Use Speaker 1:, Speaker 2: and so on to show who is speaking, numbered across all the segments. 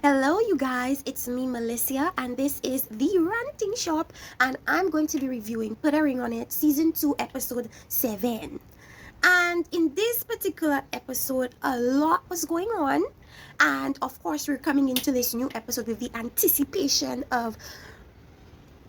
Speaker 1: Hello, you guys, it's me, Melissa, and this is The Ranting Shop, and I'm going to be reviewing Putting on It Season 2, Episode 7. And in this particular episode, a lot was going on, and of course, we're coming into this new episode with the anticipation of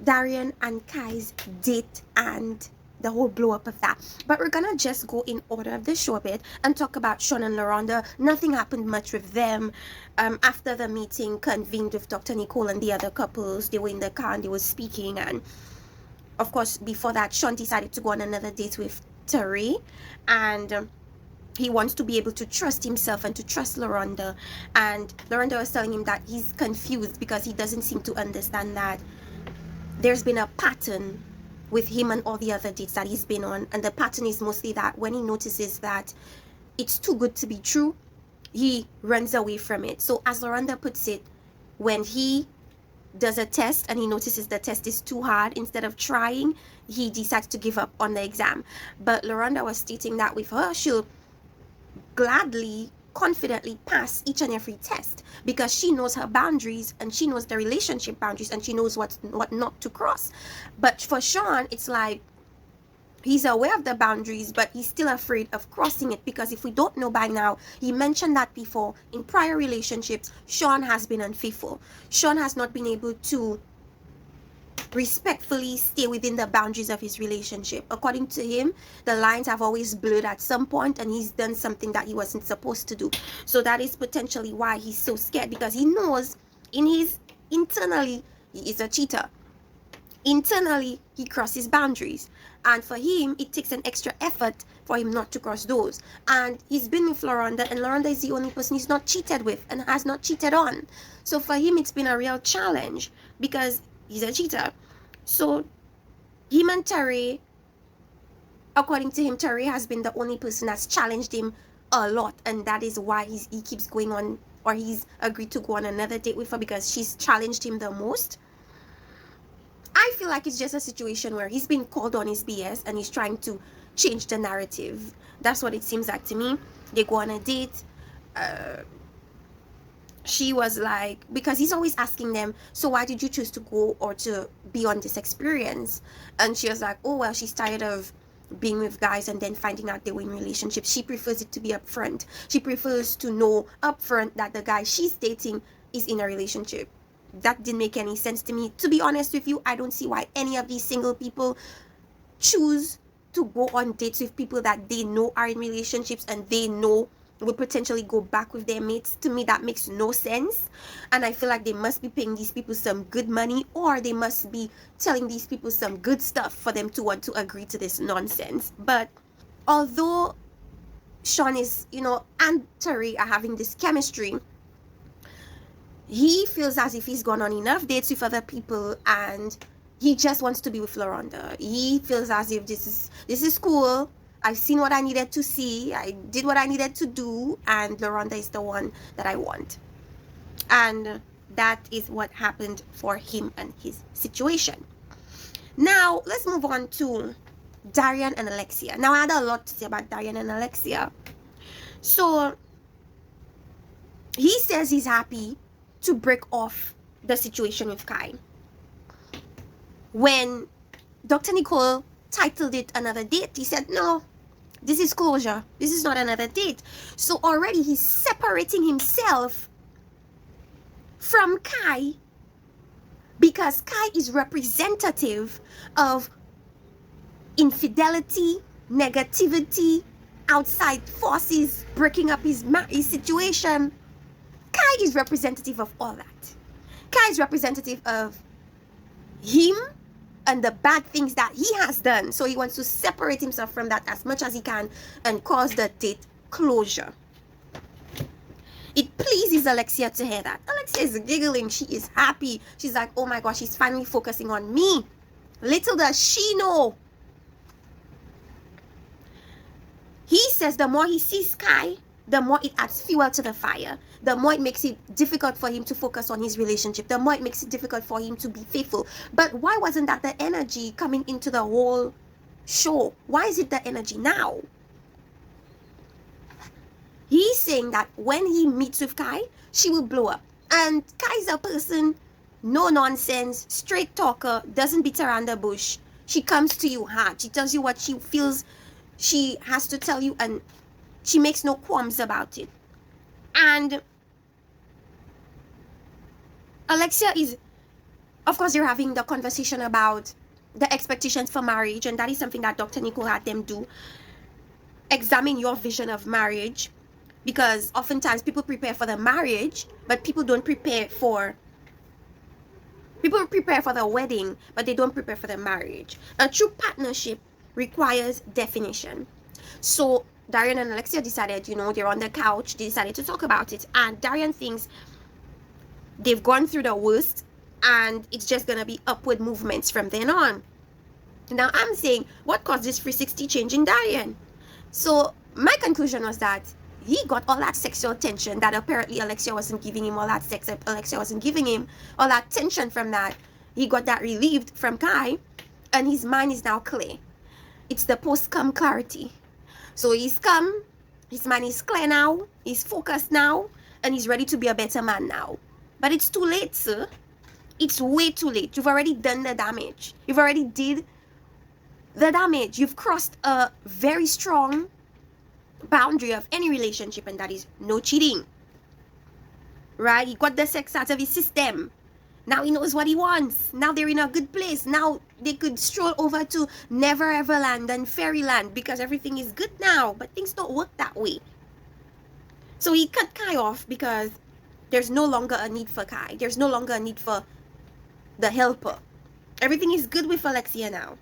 Speaker 1: Darian and Kai's date and the whole blow up of that. But we're gonna just go in order of the show a bit and talk about Sean and Laronda. Nothing happened much with them. After the meeting convened with Dr. Nicole and the other couples, they were in the car and they were speaking. And of course, before that, Sean decided to go on another date with Terry, and he wants to be able to trust himself and to trust Laronda. And Laronda was telling him that he's confused because he doesn't seem to understand that there's been a pattern with him and all the other dates that he's been on, and the pattern is mostly that when he notices that it's too good to be true, he runs away from it. So as Laronda puts it, when he does a test and he notices the test is too hard, instead of trying, he decides to give up on the exam. But Laronda was stating that with her, she'll gladly, confidently pass each and every test because she knows her boundaries and she knows the relationship boundaries and she knows what not to cross. But for Sean, it's like he's aware of the boundaries, but he's still afraid of crossing it because if we don't know by now, he mentioned that before, in prior relationships, Sean has been unfaithful. Sean has not been able to respectfully stay within the boundaries of his relationship. According to him, the lines have always blurred at some point and he's done something that he wasn't supposed to do. So that is potentially why he's so scared, because he knows in his internally he is a cheater. Internally he crosses boundaries, and for him it takes an extra effort for him not to cross those. And he's been with Laronda, and Laronda is the only person he's not cheated with and has not cheated on. So for him it's been a real challenge because he's a cheater. So him and Terry, according to him, Terry has been the only person that's challenged him a lot, and that is why he keeps going on, or he's agreed to go on another date with her, because she's challenged him the most. I feel like it's just a situation where he's been called on his BS and he's trying to change the narrative. That's what it seems like to me. They go on a date. She was like, because he's always asking them, so why did you choose to go or to be on this experience? And she was like, oh well, she's tired of being with guys and then finding out they were in relationships. She prefers it to be upfront. She prefers to know upfront that the guy she's dating is in a relationship. That didn't make any sense to me. To be honest with you, I don't see why any of these single people choose to go on dates with people that they know are in relationships and they know will potentially go back with their mates. To me, that makes no sense. And I feel like they must be paying these people some good money, or they must be telling these people some good stuff for them to want to agree to this nonsense. But although Sean is, and Terry are having this chemistry, he feels as if he's gone on enough dates with other people and he just wants to be with Laronda. He feels as if this is cool. I've seen what I needed to see. I did what I needed to do, and Laronda is the one that I want. And that is what happened for him and his situation. Now, let's move on to Darian and Alexia. Now, I had a lot to say about Darian and Alexia. So, he says he's happy to break off the situation with Kai. When Dr. Nicole titled it another date, he said, no, this is closure. This is not another date. So already he's separating himself from Kai, because Kai is representative of infidelity, negativity, outside forces breaking up his situation. Kai is representative of all that. Kai is representative of him and the bad things that he has done. So he wants to separate himself from that as much as he can and cause the date closure. It pleases Alexia to hear that. Alexia is giggling. She is happy. She's like, oh my gosh, she's finally focusing on me. Little does she know. He says the more he sees Kai, the more it adds fuel to the fire. The more it makes it difficult for him to focus on his relationship. The more it makes it difficult for him to be faithful. But why wasn't that the energy coming into the whole show? Why is it the energy now? He's saying that when he meets with Kai, she will blow up. And Kai's a person, no nonsense, straight talker, doesn't beat around the bush. She comes to you hard. She tells you what she feels she has to tell you, and she makes no qualms about it. And Alexia is, of course, you're having the conversation about the expectations for marriage, and that is something that Dr. Nicole had them do. Examine your vision of marriage, because oftentimes people prepare for the marriage, but people prepare for the wedding, but they don't prepare for the marriage. A true partnership requires definition. So Darian and Alexia decided, they're on the couch, they decided to talk about it, and Darian thinks they've gone through the worst and it's just gonna be upward movements from then on. Now I'm saying, what caused this 360 change in Darian? So my conclusion was that he got all that sexual tension that apparently Alexia wasn't giving him, all that sex Alexia wasn't giving him, all that tension from that. He got that relieved from Kai, and his mind is now clear. It's the post-cum clarity. So he's come, his mind is clear now, he's focused now, and he's ready to be a better man now. But it's too late, sir. It's way too late. You've already done the damage. You've already did the damage. You've crossed a very strong boundary of any relationship, and that is no cheating. Right? He got the sex out of his system. Now he knows what he wants. Now they're in a good place. Now they could stroll over to Never Ever Land and Fairyland because everything is good now. But things don't work that way. So he cut Kai off because there's no longer a need for Kai. There's no longer a need for the helper. Everything is good with Alexia now.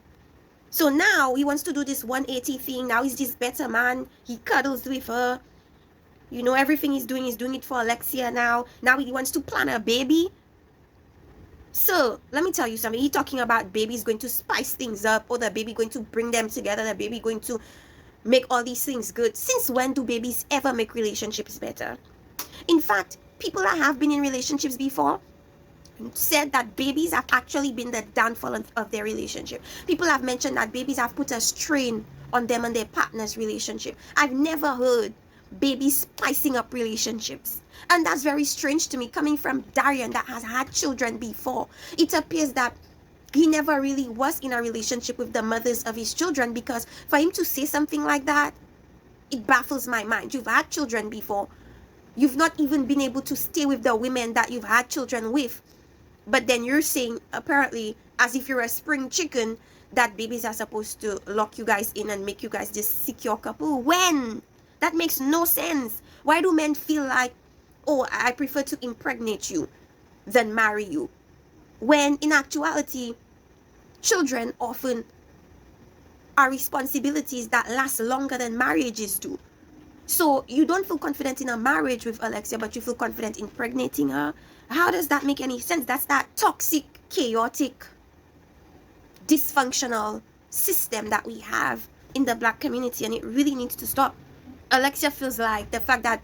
Speaker 1: So now he wants to do this 180 thing. Now he's this better man. He cuddles with her. Everything he's doing it for Alexia now. Now he wants to plan a baby. So let me tell you something. He's talking about baby's going to spice things up, or the baby going to bring them together, the baby going to make all these things good. Since when do babies ever make relationships better? In fact, people that have been in relationships before said that babies have actually been the downfall of their relationship. People have mentioned that babies have put a strain on them and their partner's relationship. I've never heard babies spicing up relationships. And that's very strange to me, coming from Darian that has had children before. It appears that he never really was in a relationship with the mothers of his children, because for him to say something like that, it baffles my mind. You've had children before. You've not even been able to stay with the women that you've had children with. But then you're saying, apparently, as if you're a spring chicken, that babies are supposed to lock you guys in and make you guys this secure couple. When? That makes no sense. Why do men feel like, oh, I prefer to impregnate you than marry you? When in actuality, children often are responsibilities that last longer than marriages do. So you don't feel confident in a marriage with Alexia, but you feel confident in impregnating her. How does that make any sense? That's that toxic, chaotic, dysfunctional system that we have in the Black community, and it really needs to stop. Alexia feels like the fact that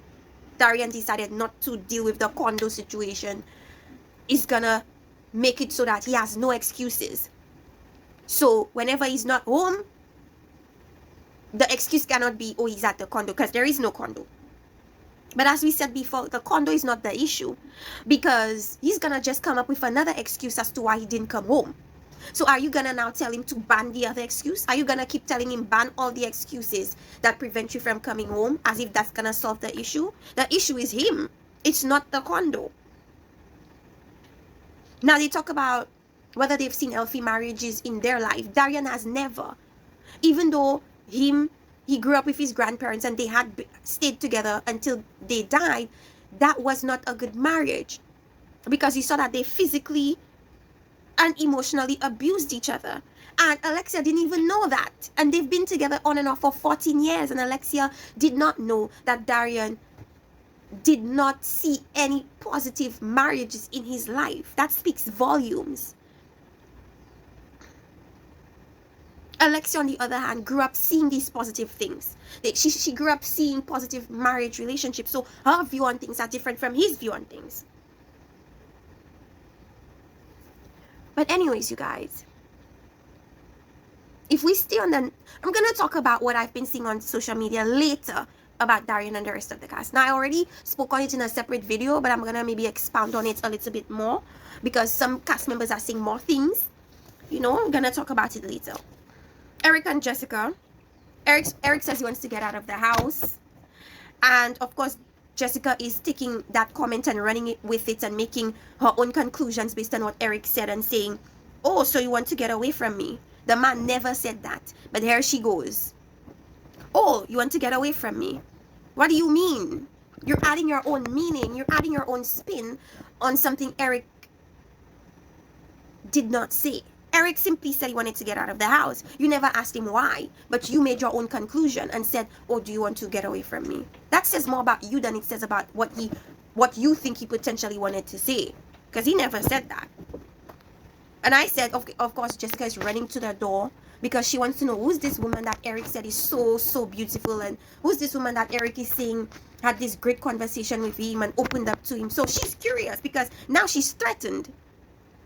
Speaker 1: Darian decided not to deal with the condo situation is gonna make it so that he has no excuses. So whenever he's not home, the excuse cannot be, oh, he's at the condo, because there is no condo. But as we said before, the condo is not the issue, because he's gonna just come up with another excuse as to why he didn't come home. So are you gonna now tell him to ban the other excuse? Are you gonna keep telling him ban all the excuses that prevent you from coming home, as if that's gonna solve the issue? The issue is him. It's not the condo. Now they talk about whether they've seen healthy marriages in their life. Darian has never. Even though he grew up with his grandparents and they had stayed together until they died, that was not a good marriage, because he saw that they physically and emotionally abused each other. And Alexia didn't even know that. And they've been together on and off for 14 years. And Alexia did not know that Darian did not see any positive marriages in his life. That speaks volumes. Alexia, on the other hand, grew up seeing these positive things. She grew up seeing positive marriage relationships. So her view on things are different from his view on things. But anyways, you guys, if we stay on the, I'm going to talk about what I've been seeing on social media later about Darian and the rest of the cast. Now, I already spoke on it in a separate video, but I'm gonna maybe expound on it a little bit more because some cast members are saying more things. You know, I'm gonna talk about it later. Eric and Jessica. Eric says he wants to get out of the house, and of course Jessica is taking that comment and running it with it and making her own conclusions based on what Eric said and saying, oh, so you want to get away from me? The man never said that, but here she goes. Oh, you want to get away from me? What do you mean? You're adding your own meaning, you're adding your own spin on something Eric did not say. Eric simply said he wanted to get out of the house. You never asked him why, but you made your own conclusion and said, oh, do you want to get away from me? That says more about you than it says about what you think he potentially wanted to say, because he never said that. And I said, of course, Jessica is running to the door because she wants to know who's this woman that Eric said is so beautiful, and who's this woman that Eric is saying had this great conversation with him and opened up to him. So she's curious because now she's threatened.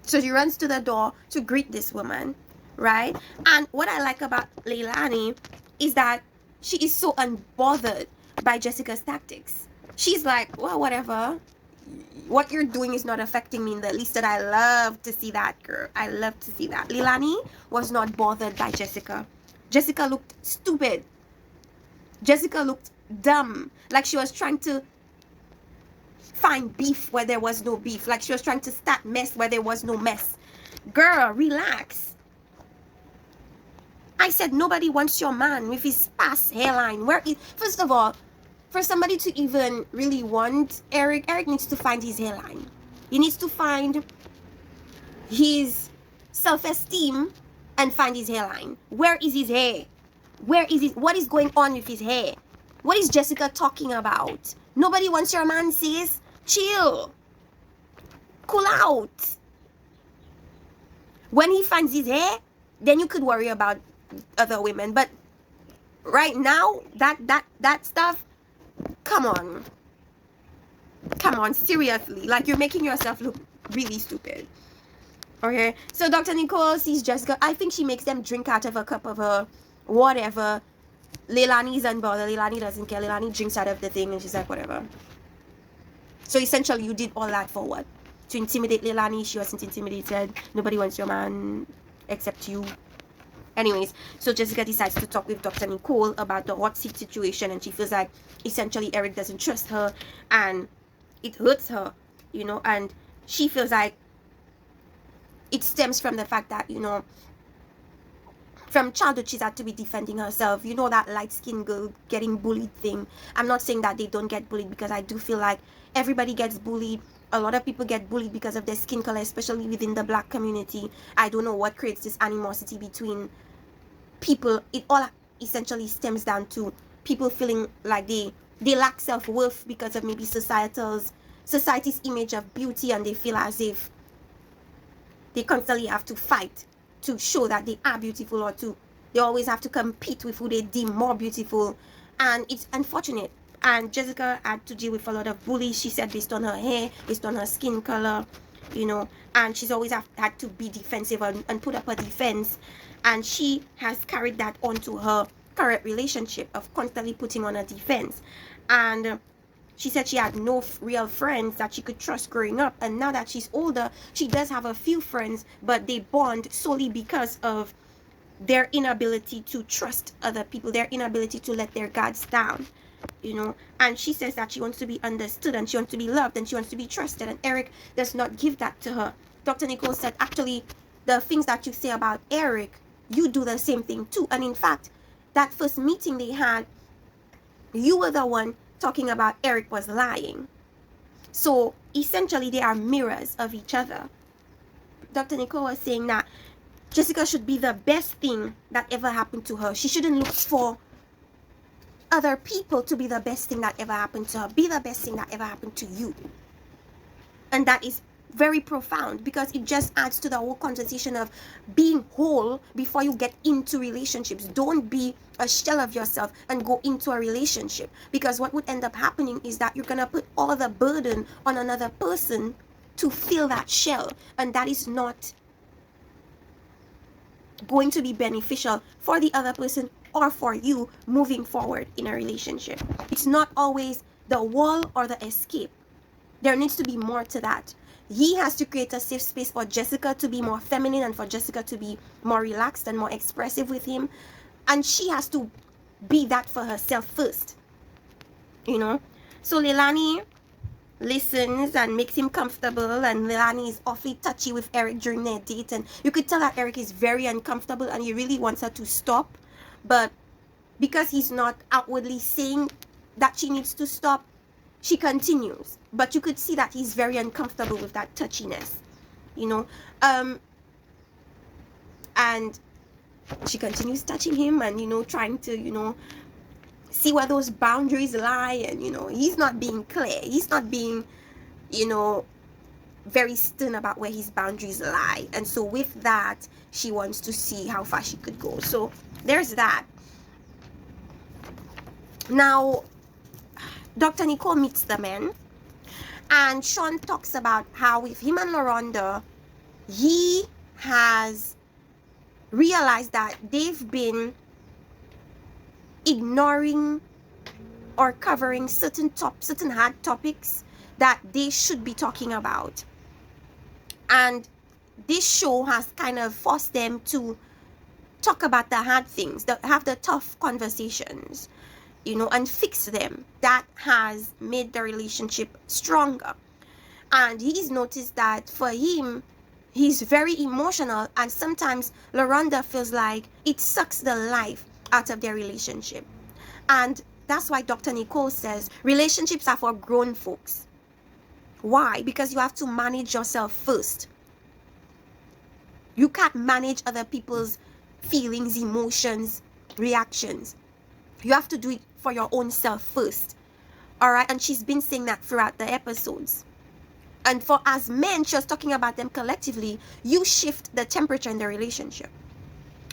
Speaker 1: So she runs to the door to greet this woman, right? And what I like about Leilani is that she is so unbothered by Jessica's tactics. She's like, well, whatever. What you're doing is not affecting me in the least. That I love to see that, girl. I love to see that. Leilani was not bothered by Jessica. Jessica looked stupid. Jessica looked dumb. Like she was trying to find beef where there was no beef. Like she was trying to start mess where there was no mess. Girl, relax. I said nobody wants your man with his sparse hairline. First of all, for somebody to even really want Eric needs to find his hairline. He needs to find his self-esteem and find his hairline. Where is his hair? What is going on with his hair? What is Jessica talking about? Nobody wants your man, sis. Chill. Cool out. When he finds his hair, then you could worry about other women. But right now, that stuff, come on, seriously. Like, you're making yourself look really stupid. Okay, so Dr. Nicole sees Jessica. I think she makes them drink out of a cup of her whatever. Leilani's unbothered. Leilani doesn't care. Leilani drinks out of the thing and she's like, whatever. So essentially, you did all that for what? To intimidate Leilani? She wasn't intimidated. Nobody wants your man except you. Anyways, so Jessica decides to talk with Dr. Nicole about the hot seat situation, and she feels like essentially Eric doesn't trust her and it hurts her, you know, and she feels like it stems from the fact that, you know, from childhood she's had to be defending herself. You know, that light-skinned girl getting bullied thing. I'm not saying that they don't get bullied, because I do feel like everybody gets bullied. A lot of people get bullied because of their skin color, especially within the black community. I don't know what creates this animosity between people. It all essentially stems down to people feeling like they lack self-worth because of maybe society's image of beauty, and they feel as if they constantly have to fight to show that they are beautiful, or they always have to compete with who they deem more beautiful. And it's unfortunate. And Jessica had to deal with a lot of bullies, she said, based on her hair, based on her skin color, you know, and she's always had to be defensive and put up a defense. And she has carried that on to her current relationship of constantly putting on a defense. And she said she had no real friends that she could trust growing up. And now that she's older, she does have a few friends, but they bond solely because of their inability to trust other people, their inability to let their guards down, you know. And she says that she wants to be understood, and she wants to be loved, and she wants to be trusted. And Eric does not give that to her. Dr. Nicole said, actually, the things that you say about Eric, you do the same thing too. And in fact, that first meeting they had, you were the one talking about Eric was lying. So essentially they are mirrors of each other. Dr. Nicole was saying that Jessica should be the best thing that ever happened to her. She shouldn't look for other people to be the best thing that ever happened to her. Be the best thing that ever happened to you. And that is very profound, because it just adds to the whole conversation of being whole before you get into relationships. Don't be a shell of yourself and go into a relationship, because what would end up happening is that you're gonna put all the burden on another person to fill that shell, and that is not going to be beneficial for the other person or for you moving forward in a relationship. It's not always the wall or the escape. There needs to be more to that. He has to create a safe space for Jessica to be more feminine and for Jessica to be more relaxed and more expressive with him. And she has to be that for herself first. You know? So Leilani listens and makes him comfortable, and Leilani is awfully touchy with Eric during their date, and you could tell that Eric is very uncomfortable and he really wants her to stop, but because he's not outwardly saying that she needs to stop, she continues. But you could see that he's very uncomfortable with that touchiness, you know. And she continues touching him and, you know, trying to, you know, see where those boundaries lie. And, you know, he's not being clear. He's not being, you know, very stern about where his boundaries lie. And so with that, she wants to see how far she could go. So there's that. Now, Dr. Nicole meets the men, and Sean talks about how with him and Laronda, he has realized that they've been ignoring or covering certain hard topics that they should be talking about. And this show has kind of forced them to talk about the hard things, have the tough conversations, you know, and fix them. That has made the relationship stronger. And he's noticed that for him, he's very emotional, and sometimes Laronda feels like it sucks the life out of their relationship. And that's why Dr. Nicole says relationships are for grown folks. Why? Because you have to manage yourself first. You can't manage other people's feelings, emotions, reactions. You have to do it for your own self first. All right? And she's been saying that throughout the episodes. And for as men, she was talking about them collectively, you shift the temperature in the relationship.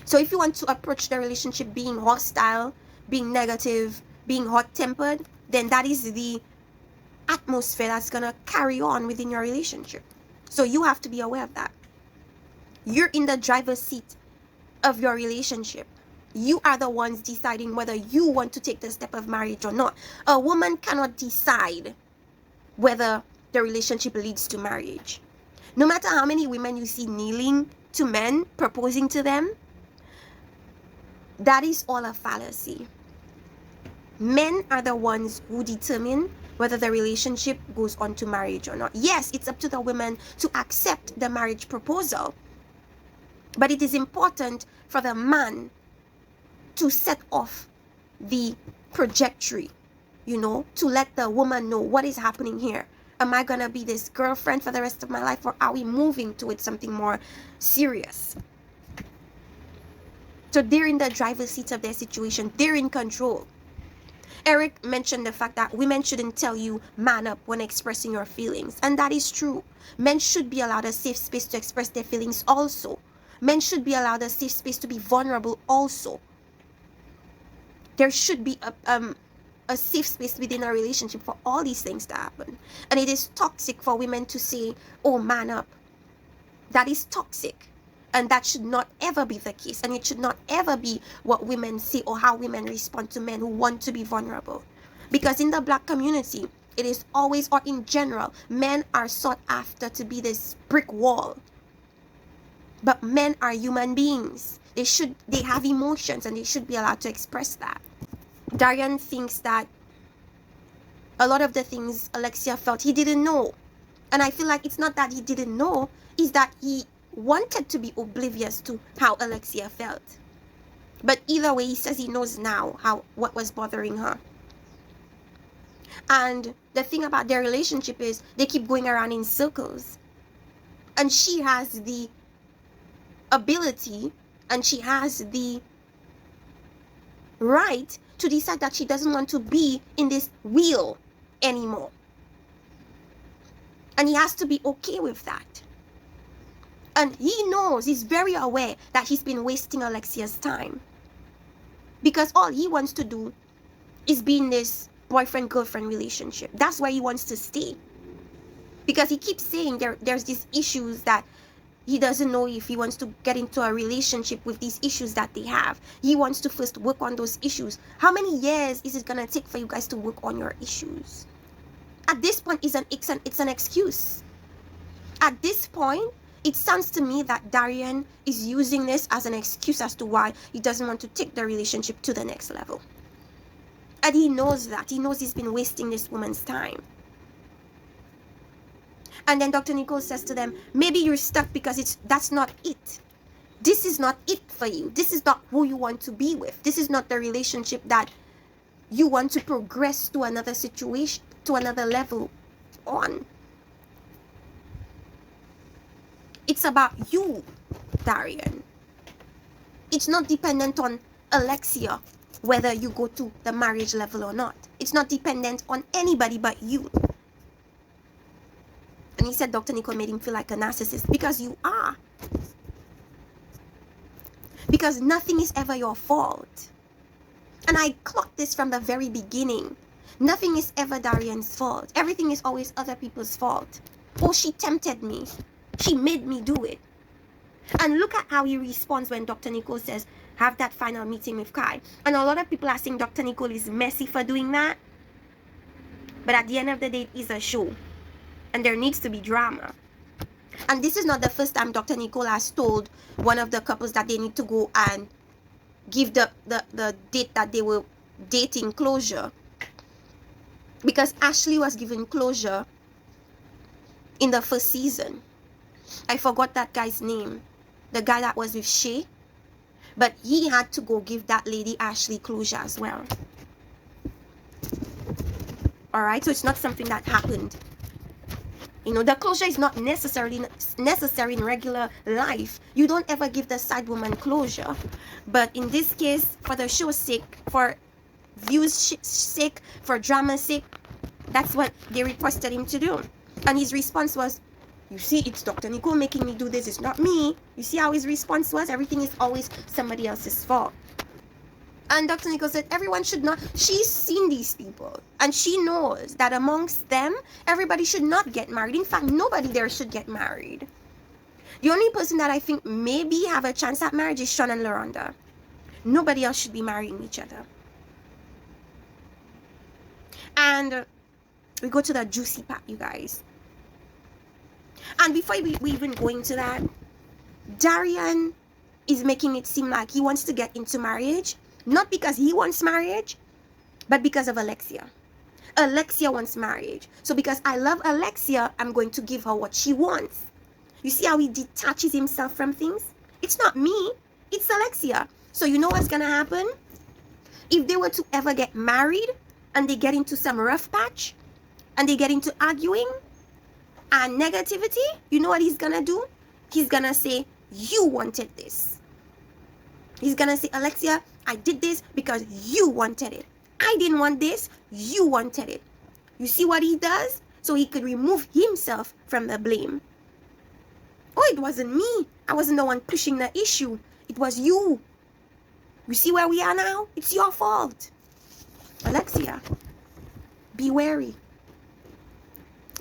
Speaker 1: So if you want to approach the relationship being hostile, being negative, being hot-tempered, then that is the atmosphere that's going to carry on within your relationship. So you have to be aware of that. You're in the driver's seat of your relationship. You are the ones deciding whether you want to take the step of marriage or not. A woman cannot decide whether the relationship leads to marriage. No matter how many women you see kneeling to men, proposing to them, that is all a fallacy. Men are the ones who determine whether the relationship goes on to marriage or not. Yes, it's up to the women to accept the marriage proposal, but it is important for the man to set off the trajectory, you know, to let the woman know what is happening here. Am I gonna be this girlfriend for the rest of my life, or are we moving towards something more serious? So they're in the driver's seat of their situation. They're in control. Eric mentioned the fact that women shouldn't tell you man up when expressing your feelings. And that is true. Men should be allowed a safe space to express their feelings also. Men should be allowed a safe space to be vulnerable also. There should be a safe space within a relationship for all these things to happen. And it is toxic for women to say, oh, man up. That is toxic. And that should not ever be the case. And it should not ever be what women say or how women respond to men who want to be vulnerable. Because in the Black community, it is always, or in general, men are sought after to be this brick wall. But men are human beings. They have emotions, and they should be allowed to express that. Darian thinks that a lot of the things Alexia felt, he didn't know. And I feel like it's not that he didn't know, it's that he wanted to be oblivious to how Alexia felt. But either way, he says he knows now what was bothering her. And the thing about their relationship is they keep going around in circles. And she has the ability, and she has the right to decide that she doesn't want to be in this wheel anymore. And he has to be okay with that. And he knows, he's very aware that he's been wasting Alexia's time. Because all he wants to do is be in this boyfriend-girlfriend relationship. That's where he wants to stay. Because he keeps saying there's these issues that He doesn't know if he wants to get into a relationship with these issues that they have. He wants to first work on those issues. How many years is it gonna take for you guys to work on your issues? At this point, it's an excuse. At this point, it sounds to me that Darian is using this as an excuse as to why he doesn't want to take the relationship to the next level. And he knows that. He knows he's been wasting this woman's time. And then Dr. Nicole says to them, maybe you're stuck because that's not it. This is not it for you. This is not who you want to be with. This is not the relationship that you want to progress to another situation, to another level on. It's about you, Darian. It's not dependent on Alexia whether you go to the marriage level or not. It's not dependent on anybody but you. And he said Dr. Nicole made him feel like a narcissist, because you are. Because nothing is ever your fault. And I clocked this from the very beginning. Nothing is ever Darian's fault. Everything is always other people's fault. Oh, she tempted me. She made me do it. And look at how he responds when Dr. Nicole says, have that final meeting with Kai. And a lot of people are saying Dr. Nicole is messy for doing that. But at the end of the day, it is a show. And there needs to be drama. And this is not the first time Dr. Nicole has told one of the couples that they need to go and give the date that they were dating closure. Because Ashley was given closure in the first season. I forgot that guy's name. The guy that was with Shay. But he had to go give that lady Ashley closure as well. Alright, so it's not something that happened. You know, the closure is not necessary in regular life. You don't ever give the side woman closure. But in this case, for the show's sake, for views' sake, for drama's sake, that's what they requested him to do. And his response was, you see, it's Dr. Nicole making me do this. It's not me. You see how his response was? Everything is always somebody else's fault. And Dr. Nicole said, everyone should not. She's seen these people. And she knows that amongst them, everybody should not get married. In fact, nobody there should get married. The only person that I think maybe have a chance at marriage is Sean and Laronda. Nobody else should be marrying each other. And we go to the juicy part, you guys. And before we even go into that, Darian is making it seem like he wants to get into marriage. Not because he wants marriage, but because of Alexia. Alexia wants marriage. So because I love Alexia, I'm going to give her what she wants. You see how he detaches himself from things? It's not me. It's Alexia. So you know what's going to happen? If they were to ever get married and they get into some rough patch and they get into arguing and negativity, you know what he's going to do? He's going to say, you wanted this. He's going to say, Alexia, I did this because you wanted it. I didn't want this. You wanted it. You see what he does? So he could remove himself from the blame. Oh, it wasn't me. I wasn't the one pushing the issue. It was you. You see where we are now? It's your fault. Alexia, be wary.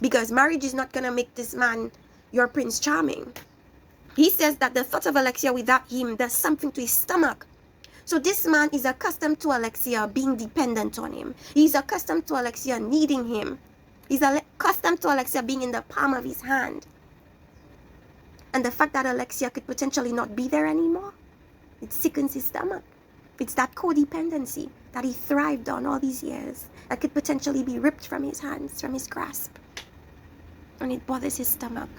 Speaker 1: Because marriage is not going to make this man your Prince Charming. He says that the thought of Alexia without him does something to his stomach. So this man is accustomed to Alexia being dependent on him. He's accustomed to Alexia needing him. He's accustomed to Alexia being in the palm of his hand. And the fact that Alexia could potentially not be there anymore, it sickens his stomach. It's that codependency that he thrived on all these years that could potentially be ripped from his hands, from his grasp. And it bothers his stomach.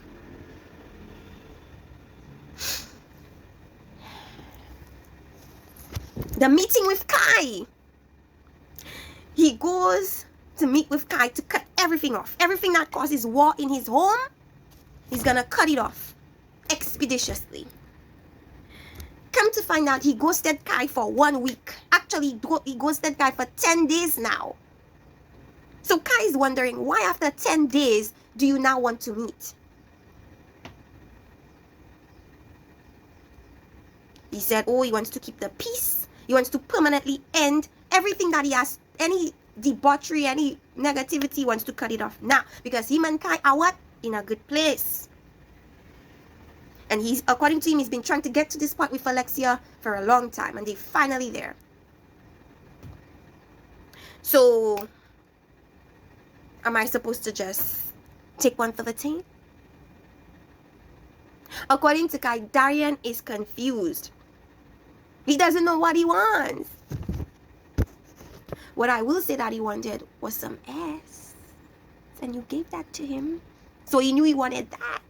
Speaker 1: The meeting with Kai. He goes to meet with Kai to cut everything off. Everything that causes war in his home, he's gonna cut it off expeditiously. Come to find out, he ghosted Kai for 1 week. Actually, he ghosted Kai for 10 days now. So Kai is wondering, why after 10 days do you now want to meet? He said, oh, he wants to keep the peace. He wants to permanently end everything that he has, any debauchery, any negativity, he wants to cut it off now. Because him and Kai are what? In a good place. And he's, according to him, he's been trying to get to this point with Alexia for a long time, and they're finally there. So, am I supposed to just take one for the team? According to Kai, Darian is confused. He doesn't know what he wants. What I will say that he wanted was some ass. And you gave that to him. So he knew he wanted that.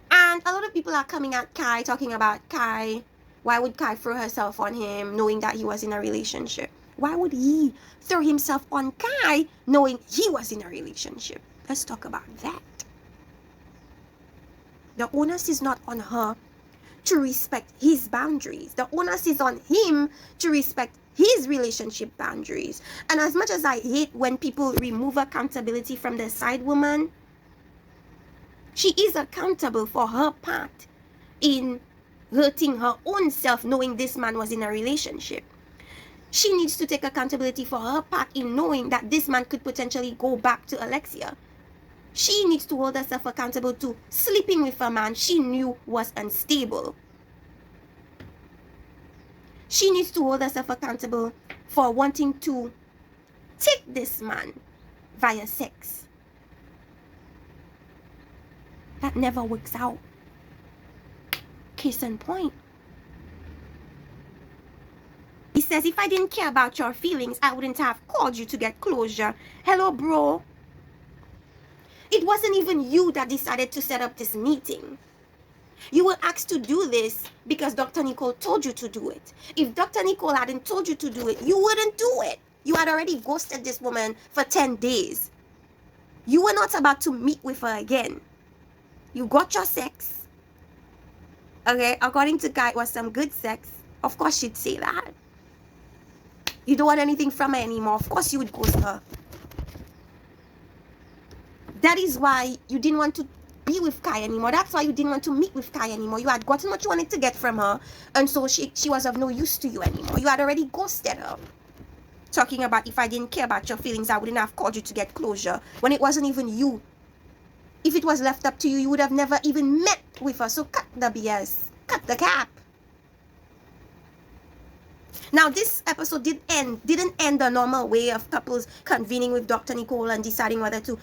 Speaker 1: And a lot of people are coming at Kai, talking about Kai. Why would Kai throw herself on him, knowing that he was in a relationship? Why would he throw himself on Kai, knowing he was in a relationship? Let's talk about that. The onus is not on her to respect his boundaries. The onus is on him to respect his relationship boundaries. And as much as I hate when people remove accountability from the side woman, she is accountable for her part in hurting her own self, knowing this man was in a relationship. She needs to take accountability for her part in knowing that this man could potentially go back to Alexia. She needs to hold herself accountable to sleeping with a man she knew was unstable. She needs to hold herself accountable for wanting to take this man via sex. That never works out. Case in point. He says, if I didn't care about your feelings, I wouldn't have called you to get closure. Hello, bro. It wasn't even you that decided to set up this meeting. You were asked to do this because Dr. Nicole told you to do it. If Dr. Nicole hadn't told you to do it, you wouldn't do it. You had already ghosted this woman for 10 days. You were not about to meet with her again. You got your sex. Okay, according to Guy, it was some good sex. Of course she'd say that. You don't want anything from her anymore. Of course you would ghost her. That is why you didn't want to be with Kai anymore. That's why you didn't want to meet with Kai anymore. You had gotten what you wanted to get from her, and so she was of no use to you anymore. You had already ghosted her. Talking about, if I didn't care about your feelings, I wouldn't have called you to get closure, when it wasn't even you. If it was left up to you, you would have never even met with her. So cut the BS. Cut the cap. Now, this episode didn't end the normal way of couples convening with Dr. Nicole and deciding whether to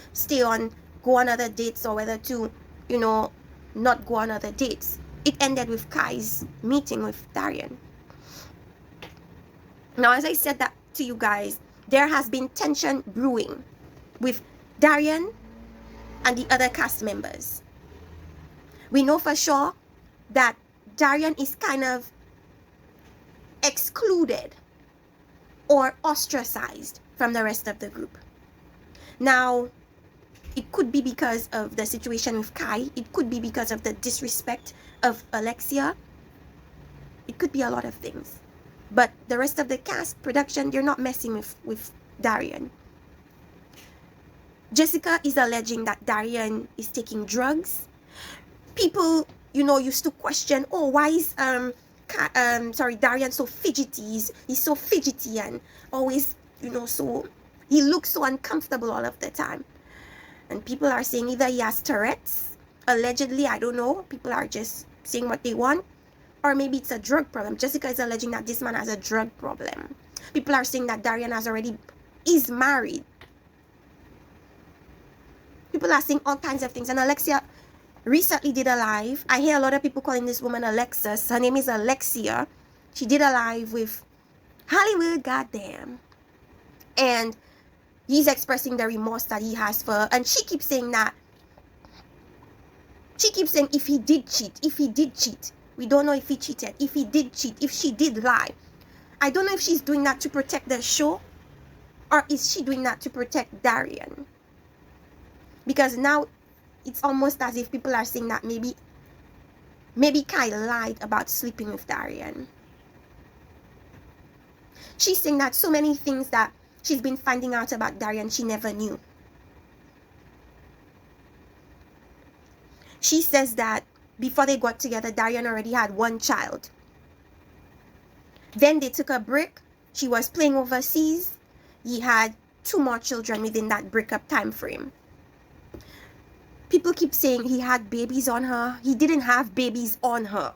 Speaker 1: go on other dates, or whether to, not go on other dates. It ended with Kai's meeting with Darian. Now, as I said that to you guys, there has been tension brewing with Darian and the other cast members. We know for sure that Darian is kind of excluded or ostracized from the rest of the group. Now, it could be because of the situation with Kai. It could be because of the disrespect of Alexia. It could be a lot of things. But the rest of the cast, production, they're not messing with Darian. Jessica is alleging that Darian is taking drugs. People, used to question, oh, why is Darian so fidgety? He's so fidgety and always, so he looks so uncomfortable all of the time. And people are saying either he has Tourette's, allegedly, I don't know. People are just saying what they want. Or maybe it's a drug problem. Jessica is alleging that this man has a drug problem. People are saying that Darian is married. People are saying all kinds of things. And Alexia recently did a live. I hear a lot of people calling this woman Alexis. Her name is Alexia. She did a live with Hollywood, goddamn. And he's expressing the remorse that he has for her. And she keeps saying that. She keeps saying if he did cheat. We don't know if he cheated. If he did cheat. If she did lie. I don't know if she's doing that to protect the show. Or is she doing that to protect Darian? Because now it's almost as if people are saying that maybe Kai lied about sleeping with Darian. She's saying that so many things that she's been finding out about Darian she never knew. She says that before they got together, Darian already had one child. Then they took a break. She was playing overseas. He had 2 more children within that breakup time frame. People keep saying he had babies on her. He didn't have babies on her.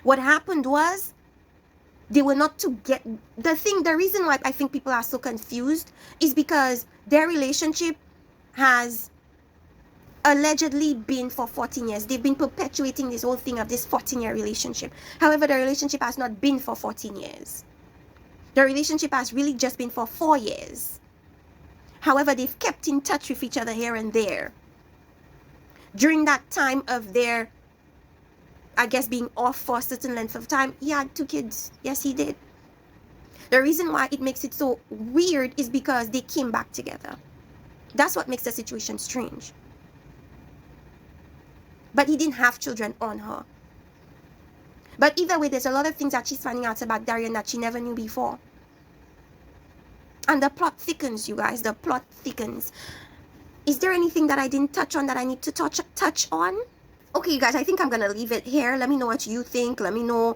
Speaker 1: What happened was they were not together. The reason why I think people are so confused is because their relationship has allegedly been for 14 years. They've been perpetuating this whole thing of this 14-year relationship. However, the relationship has not been for 14 years. The relationship has really just been for 4 years. However, they've kept in touch with each other here and there. During that time of their, I guess, being off for a certain length of time, he had 2 kids. Yes, he did. The reason why it makes it so weird is because they came back together. That's what makes the situation strange. But he didn't have children on her. But either way, there's a lot of things that she's finding out about Darian that she never knew before. And the plot thickens, you guys. The plot thickens. Is there anything that I didn't touch on that I need to touch on? Okay, you guys, I think I'm gonna leave it here. Let me know what you think. Let me know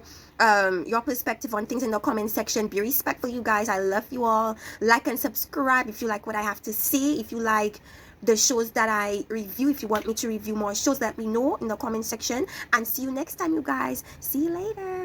Speaker 1: your perspective on things in the comment section. Be respectful, you guys. I love you all. Like and subscribe if you like what I have to say. If you like the shows that I review, if you want me to review more shows, let me know in the comment section. And see you next time, you guys. See you later.